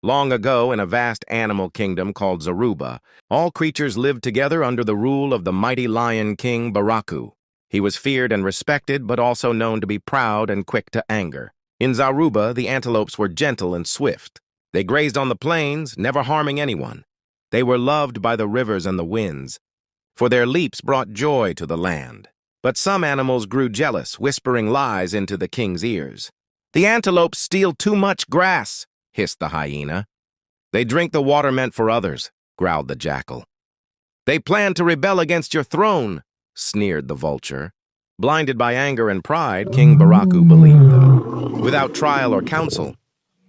Long ago, in a vast animal kingdom called Zaruba, all creatures lived together under the rule of the mighty lion king Baraku. He was feared and respected, but also known to be proud and quick to anger. In Zaruba, the antelopes were gentle and swift. They grazed on the plains, never harming anyone. They were loved by the rivers and the winds, for their leaps brought joy to the land. But some animals grew jealous, whispering lies into the king's ears. "The antelopes steal too much grass," hissed the hyena. "They drink the water meant for others," growled the jackal. "They plan to rebel against your throne," sneered the vulture. Blinded by anger and pride, King Baraku believed them. Without trial or counsel,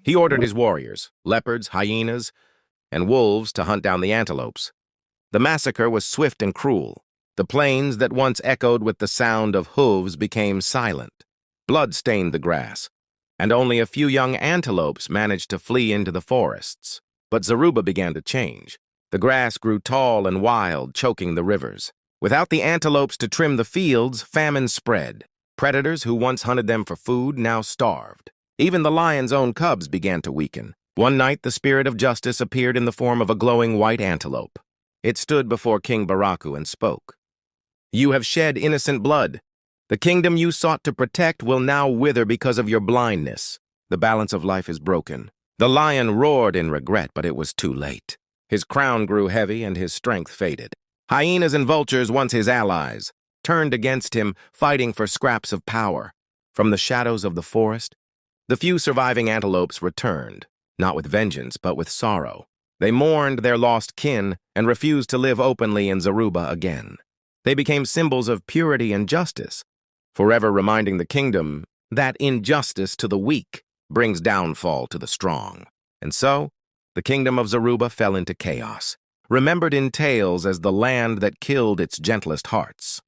he ordered his warriors, leopards, hyenas, and wolves to hunt down the antelopes. The massacre was swift and cruel. The plains that once echoed with the sound of hooves became silent. Blood stained the grass, and only a few young antelopes managed to flee into the forests. But Zaruba began to change. The grass grew tall and wild, choking the rivers. Without the antelopes to trim the fields, famine spread. Predators who once hunted them for food now starved. Even the lion's own cubs began to weaken. One night, the spirit of justice appeared in the form of a glowing white antelope. It stood before King Baraku and spoke. "You have shed innocent blood. The kingdom you sought to protect will now wither because of your blindness. The balance of life is broken." The lion roared in regret, but it was too late. His crown grew heavy and his strength faded. Hyenas and vultures, once his allies, turned against him, fighting for scraps of power. From the shadows of the forest, the few surviving antelopes returned, not with vengeance, but with sorrow. They mourned their lost kin and refused to live openly in Zaruba again. They became symbols of purity and justice, forever reminding the kingdom that injustice to the weak brings downfall to the strong. And so, the kingdom of Zaruba fell into chaos, remembered in tales as the land that killed its gentlest hearts.